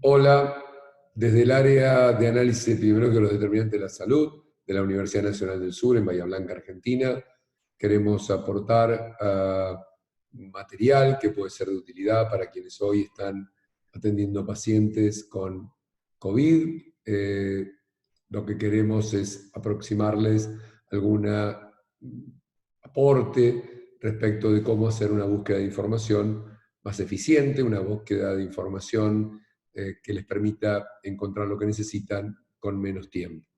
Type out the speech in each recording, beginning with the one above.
Hola, desde el área de análisis epidemiológico de los determinantes de la salud de la Universidad Nacional del Sur en Bahía Blanca, Argentina, queremos aportar material que puede ser de utilidad para quienes hoy están atendiendo pacientes con COVID. Lo que queremos es aproximarles algún aporte respecto de cómo hacer una búsqueda de información más eficiente, una búsqueda de información que les permita encontrar lo que necesitan con menos tiempo.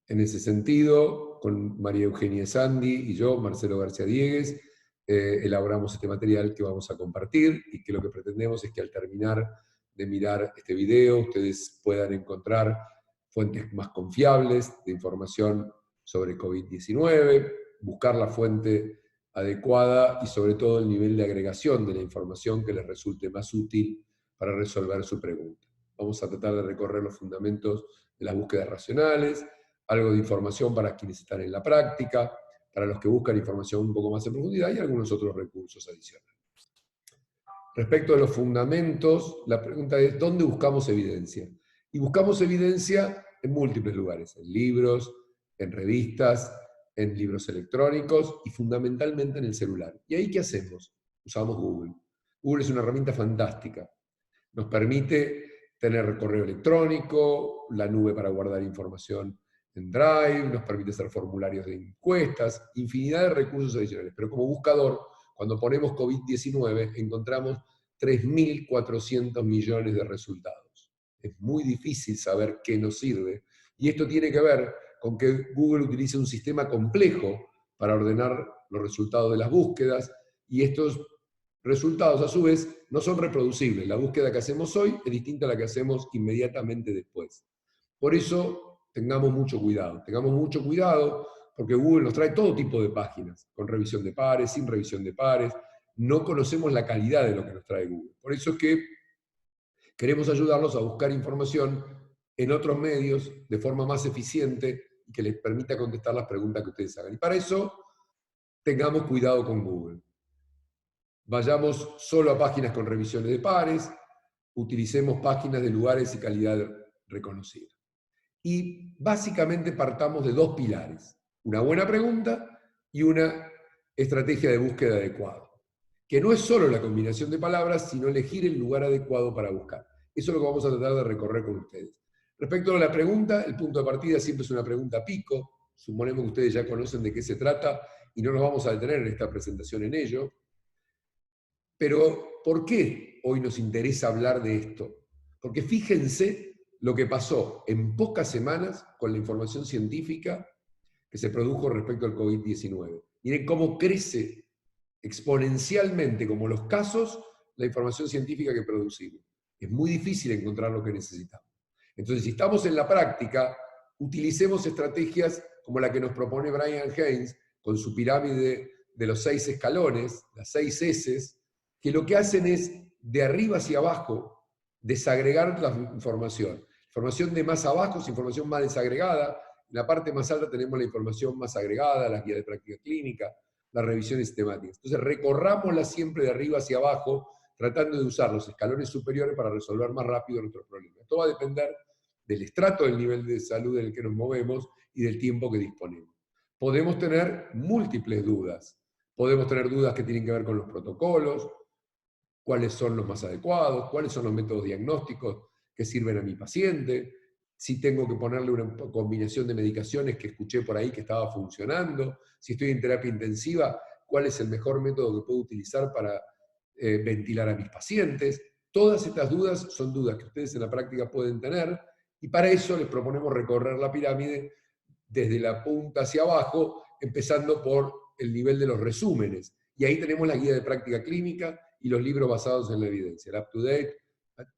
En ese sentido, con María Eugenia Sandi y yo, Marcelo García Diegues, elaboramos este material que vamos a compartir y que lo que pretendemos es que al terminar de mirar este video ustedes puedan encontrar fuentes más confiables de información sobre COVID-19, buscar la fuente adecuada y sobre todo el nivel de agregación de la información que les resulte más útil para resolver su pregunta. Vamos a tratar de recorrer los fundamentos de las búsquedas racionales, algo de información para quienes están en la práctica, para los que buscan información un poco más en profundidad y algunos otros recursos adicionales. Respecto a los fundamentos, la pregunta es, ¿dónde buscamos evidencia? Y buscamos evidencia en múltiples lugares, en libros, en revistas, en libros electrónicos y fundamentalmente en el celular. ¿Y ahí qué hacemos? Usamos Google. Google es una herramienta fantástica. Nos permite tener correo electrónico, la nube para guardar información en Drive, nos permite hacer formularios de encuestas, infinidad de recursos adicionales. Pero como buscador, cuando ponemos COVID-19, encontramos 3.400 millones de resultados. Es muy difícil saber qué nos sirve. Y esto tiene que ver con que Google utiliza un sistema complejo para ordenar los resultados de las búsquedas, y estos resultados, a su vez, no son reproducibles. La búsqueda que hacemos hoy es distinta a la que hacemos inmediatamente después. Por eso, tengamos mucho cuidado, porque Google nos trae todo tipo de páginas, con revisión de pares, sin revisión de pares. No conocemos la calidad de lo que nos trae Google. Por eso es que queremos ayudarlos a buscar información en otros medios de forma más eficiente y que les permita contestar las preguntas que ustedes hagan. Y para eso, tengamos cuidado con Google. Vayamos solo a páginas con revisiones de pares, utilicemos páginas de lugares y calidad reconocida. Y básicamente partamos de dos pilares, una buena pregunta y una estrategia de búsqueda adecuada, que no es solo la combinación de palabras, sino elegir el lugar adecuado para buscar. Eso es lo que vamos a tratar de recorrer con ustedes. Respecto a la pregunta, el punto de partida siempre es una pregunta pico, suponemos que ustedes ya conocen de qué se trata y no nos vamos a detener en esta presentación en ello. Pero, ¿por qué hoy nos interesa hablar de esto? Porque fíjense lo que pasó en pocas semanas con la información científica que se produjo respecto al COVID-19. Miren cómo crece exponencialmente, como los casos, la información científica que producimos. Es muy difícil encontrar lo que necesitamos. Entonces, si estamos en la práctica, utilicemos estrategias como la que nos propone Brian Haynes, con su pirámide de los 6 escalones, las 6 S's, que lo que hacen es, de arriba hacia abajo, desagregar la información. Información de más abajo es información más desagregada. En la parte más alta tenemos la información más agregada, las guías de práctica clínica, las revisiones sistemáticas. Entonces, recorrámosla siempre de arriba hacia abajo, tratando de usar los escalones superiores para resolver más rápido nuestros problemas. Esto va a depender del estrato del nivel de salud en el que nos movemos y del tiempo que disponemos. Podemos tener múltiples dudas. Podemos tener dudas que tienen que ver con los protocolos, cuáles son los más adecuados, cuáles son los métodos diagnósticos que sirven a mi paciente, si tengo que ponerle una combinación de medicaciones que escuché por ahí que estaba funcionando, si estoy en terapia intensiva, cuál es el mejor método que puedo utilizar para ventilar a mis pacientes. Todas estas dudas son dudas que ustedes en la práctica pueden tener, y para eso les proponemos recorrer la pirámide desde la punta hacia abajo, empezando por el nivel de los resúmenes. Y ahí tenemos la guía de práctica clínica y los libros basados en la evidencia. El UpToDate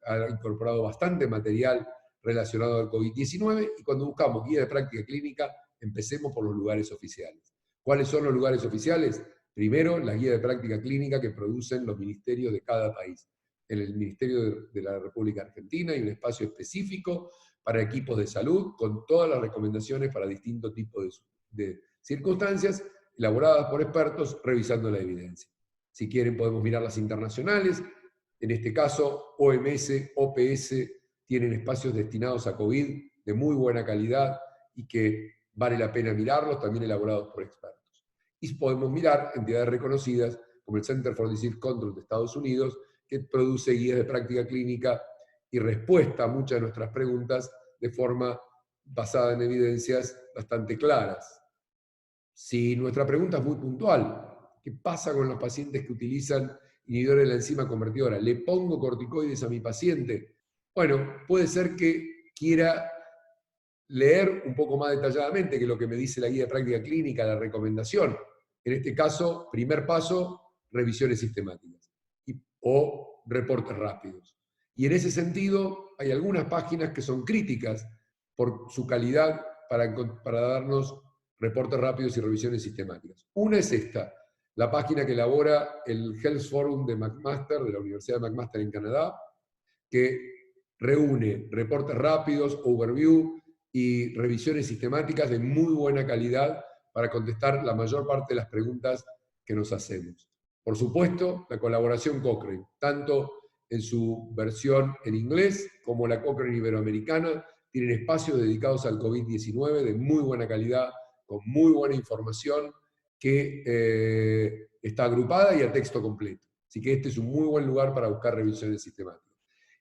ha incorporado bastante material relacionado al COVID-19, y cuando buscamos guía de práctica clínica, empecemos por los lugares oficiales. ¿Cuáles son los lugares oficiales? Primero, la guía de práctica clínica que producen los ministerios de cada país. En el Ministerio de la República Argentina hay un espacio específico para equipos de salud, con todas las recomendaciones para distintos tipos de circunstancias, elaboradas por expertos, revisando la evidencia. Si quieren podemos mirar las internacionales, en este caso OMS, OPS, tienen espacios destinados a COVID de muy buena calidad y que vale la pena mirarlos, también elaborados por expertos. Y podemos mirar entidades reconocidas como el Center for Disease Control de Estados Unidos, que produce guías de práctica clínica y respuesta a muchas de nuestras preguntas de forma basada en evidencias bastante claras. Si nuestra pregunta es muy puntual, ¿qué pasa con los pacientes que utilizan inhibidores de la enzima convertidora? ¿Le pongo corticoides a mi paciente? Bueno, puede ser que quiera leer un poco más detalladamente que lo que me dice la guía de práctica clínica, la recomendación. En este caso, primer paso, revisiones sistemáticas o reportes rápidos. Y en ese sentido, hay algunas páginas que son críticas por su calidad para darnos reportes rápidos y revisiones sistemáticas. Una es esta, la página que elabora el Health Forum de McMaster, de la Universidad de McMaster en Canadá, que reúne reportes rápidos, overview y revisiones sistemáticas de muy buena calidad para contestar la mayor parte de las preguntas que nos hacemos. Por supuesto, la colaboración Cochrane, tanto en su versión en inglés como la Cochrane iberoamericana, tienen espacios dedicados al COVID-19 de muy buena calidad, con muy buena información, que está agrupada y a texto completo. Así que este es un muy buen lugar para buscar revisiones sistemáticas.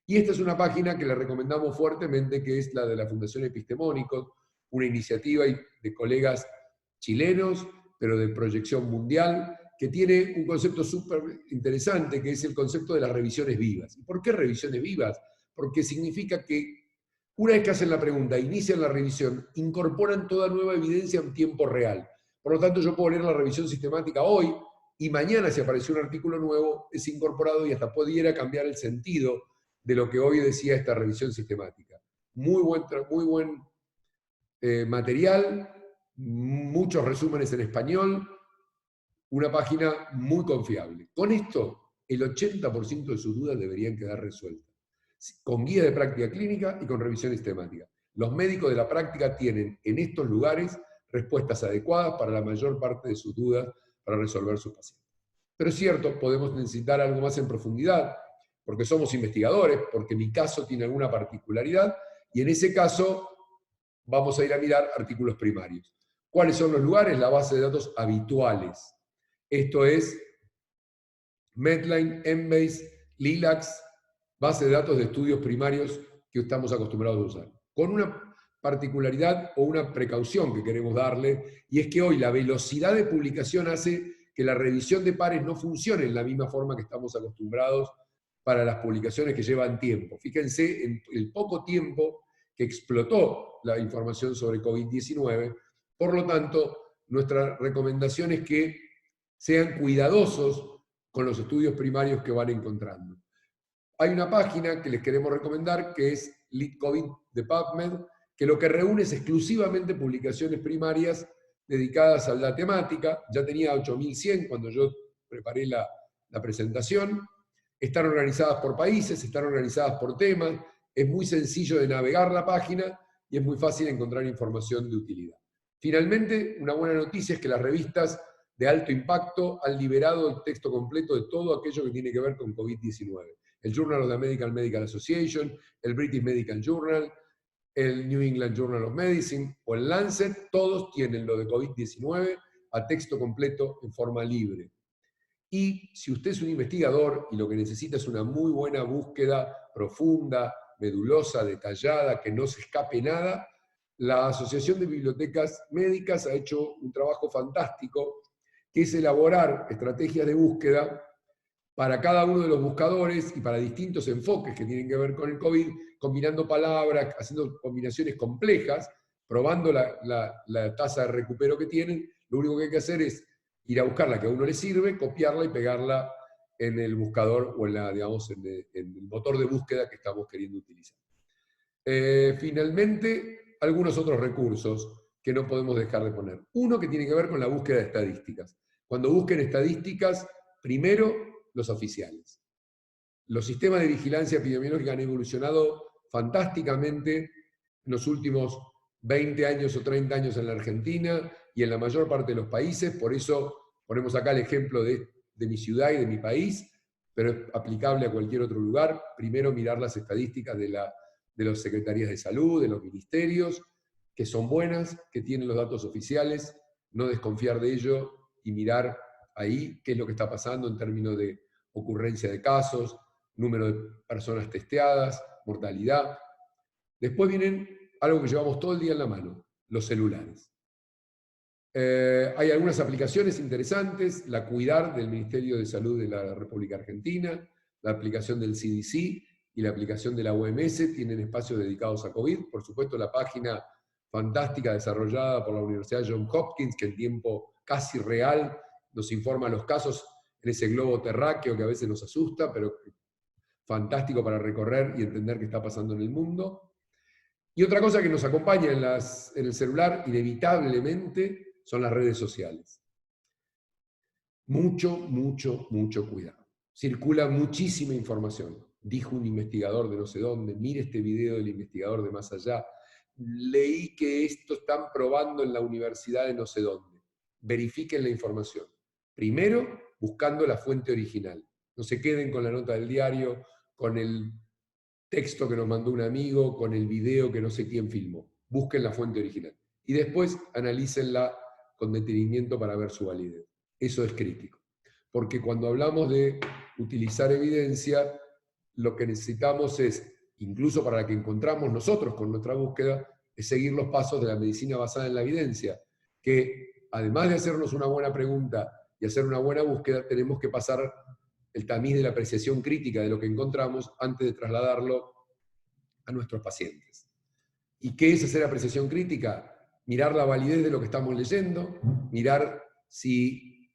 Y esta es una página que le recomendamos fuertemente, que es la de la Fundación Epistemónicos, una iniciativa de colegas chilenos, pero de proyección mundial, que tiene un concepto súper interesante, que es el concepto de las revisiones vivas. ¿Y por qué revisiones vivas? Porque significa que una vez que hacen la pregunta, inician la revisión, incorporan toda nueva evidencia en tiempo real. Por lo tanto, yo puedo leer la revisión sistemática hoy y mañana, si apareció un artículo nuevo, es incorporado y hasta pudiera cambiar el sentido de lo que hoy decía esta revisión sistemática. Muy buen material, muchos resúmenes en español, una página muy confiable. Con esto, el 80% de sus dudas deberían quedar resueltas, con guía de práctica clínica y con revisión sistemática. Los médicos de la práctica tienen en estos lugares respuestas adecuadas para la mayor parte de sus dudas para resolver sus pacientes. Pero es cierto, podemos necesitar algo más en profundidad, porque somos investigadores, porque mi caso tiene alguna particularidad, y en ese caso vamos a ir a mirar artículos primarios. ¿Cuáles son los lugares? La base de datos habituales. Esto es Medline, Embase, Lilacs, base de datos de estudios primarios que estamos acostumbrados a usar. Con una particularidad o una precaución que queremos darle, y es que hoy la velocidad de publicación hace que la revisión de pares no funcione en la misma forma que estamos acostumbrados para las publicaciones que llevan tiempo. Fíjense en el poco tiempo que explotó la información sobre COVID-19, por lo tanto, nuestra recomendación es que sean cuidadosos con los estudios primarios que van encontrando. Hay una página que les queremos recomendar que es LeadCovid de PubMed, que lo que reúne es exclusivamente publicaciones primarias dedicadas a la temática. Ya tenía 8100 cuando yo preparé la presentación. Están organizadas por países, están organizadas por temas. Es muy sencillo de navegar la página y es muy fácil encontrar información de utilidad. Finalmente, una buena noticia es que las revistas de alto impacto han liberado el texto completo de todo aquello que tiene que ver con COVID-19. El Journal of the American Medical Association, el British Medical Journal, el New England Journal of Medicine o el Lancet, todos tienen lo de COVID-19 a texto completo en forma libre. Y si usted es un investigador y lo que necesita es una muy buena búsqueda profunda, medulosa, detallada, que no se escape nada, la Asociación de Bibliotecas Médicas ha hecho un trabajo fantástico, que es elaborar estrategias de búsqueda para cada uno de los buscadores y para distintos enfoques que tienen que ver con el COVID, combinando palabras, haciendo combinaciones complejas, probando la tasa de recupero que tienen. Lo único que hay que hacer es ir a buscar la que a uno le sirve, copiarla y pegarla en el buscador o en el motor de búsqueda que estamos queriendo utilizar. Finalmente, algunos otros recursos que no podemos dejar de poner. Uno que tiene que ver con la búsqueda de estadísticas. Cuando busquen estadísticas, primero los oficiales. Los sistemas de vigilancia epidemiológica han evolucionado fantásticamente en los últimos 20 años o 30 años en la Argentina y en la mayor parte de los países. Por eso ponemos acá el ejemplo de mi ciudad y de mi país, pero es aplicable a cualquier otro lugar. Primero mirar las estadísticas de la de las secretarías de salud, de los ministerios, que son buenas, que tienen los datos oficiales, no desconfiar de ello y mirar ahí qué es lo que está pasando en términos de ocurrencia de casos, número de personas testeadas, mortalidad. Después vienen algo que llevamos todo el día en la mano, los celulares. Hay algunas aplicaciones interesantes, la Cuidar del Ministerio de Salud de la República Argentina, la aplicación del CDC y la aplicación de la OMS tienen espacios dedicados a COVID. Por supuesto, la página fantástica desarrollada por la Universidad Johns Hopkins, que en tiempo casi real nos informa los casos en ese globo terráqueo que a veces nos asusta, pero fantástico para recorrer y entender qué está pasando en el mundo. Y otra cosa que nos acompaña en el celular, inevitablemente, son las redes sociales. Mucho, mucho, mucho cuidado. Circula muchísima información. Dijo un investigador de no sé dónde, mire este video del investigador de más allá. Leí que esto están probando en la universidad de no sé dónde. Verifiquen la información. Primero, buscando la fuente original. No se queden con la nota del diario, con el texto que nos mandó un amigo, con el video que no sé quién filmó. Busquen la fuente original. Y después analícenla con detenimiento para ver su validez. Eso es crítico. Porque cuando hablamos de utilizar evidencia, lo que necesitamos es, incluso para la que encontramos nosotros con nuestra búsqueda, es seguir los pasos de la medicina basada en la evidencia, que además de hacernos una buena pregunta y hacer una buena búsqueda, tenemos que pasar el tamiz de la apreciación crítica de lo que encontramos antes de trasladarlo a nuestros pacientes. ¿Y qué es hacer apreciación crítica? Mirar la validez de lo que estamos leyendo, mirar si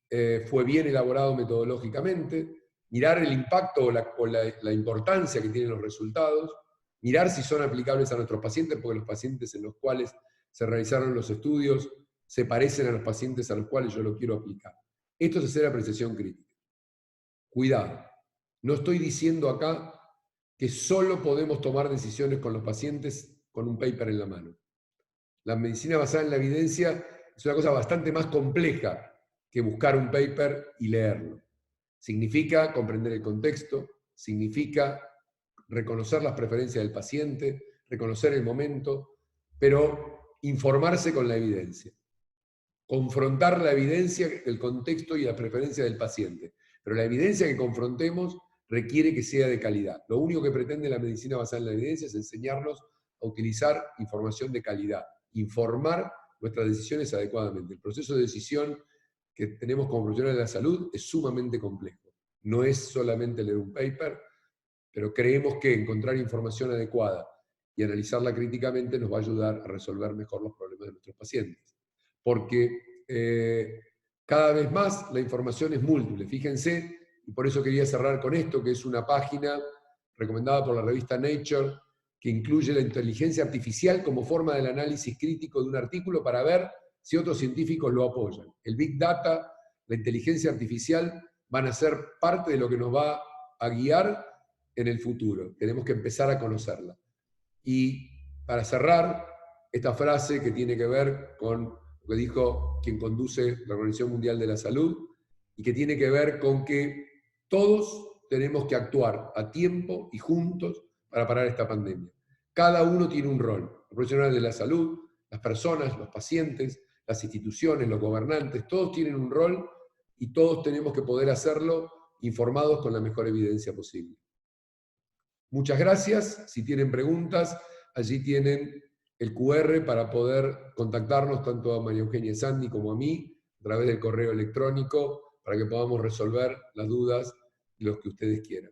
fue bien elaborado metodológicamente, mirar el impacto o la importancia que tienen los resultados, mirar si son aplicables a nuestros pacientes, porque los pacientes en los cuales se realizaron los estudios se parecen a los pacientes a los cuales yo lo quiero aplicar. Esto es hacer apreciación crítica. Cuidado, no estoy diciendo acá que solo podemos tomar decisiones con los pacientes con un paper en la mano. La medicina basada en la evidencia es una cosa bastante más compleja que buscar un paper y leerlo. Significa comprender el contexto, significa reconocer las preferencias del paciente, reconocer el momento, pero informarse con la evidencia. Confrontar la evidencia, el contexto y la preferencia del paciente. Pero la evidencia que confrontemos requiere que sea de calidad. Lo único que pretende la medicina basada en la evidencia es enseñarnos a utilizar información de calidad, informar nuestras decisiones adecuadamente. El proceso de decisión que tenemos como profesionales de la salud es sumamente complejo. No es solamente leer un paper, pero creemos que encontrar información adecuada y analizarla críticamente nos va a ayudar a resolver mejor los problemas de nuestros pacientes. Porque cada vez más la información es múltiple. Fíjense, y por eso quería cerrar con esto, que es una página recomendada por la revista Nature, que incluye la inteligencia artificial como forma del análisis crítico de un artículo para ver si otros científicos lo apoyan. El Big Data, la inteligencia artificial, van a ser parte de lo que nos va a guiar en el futuro. Tenemos que empezar a conocerla. Y para cerrar, esta frase que tiene que ver con lo que dijo quien conduce la Organización Mundial de la Salud, y que tiene que ver con que todos tenemos que actuar a tiempo y juntos para parar esta pandemia. Cada uno tiene un rol. Los profesionales de la salud, las personas, los pacientes, las instituciones, los gobernantes, todos tienen un rol y todos tenemos que poder hacerlo informados con la mejor evidencia posible. Muchas gracias. Si tienen preguntas, allí tienen el QR para poder contactarnos tanto a María Eugenia Sandi como a mí a través del correo electrónico para que podamos resolver las dudas de los que ustedes quieran.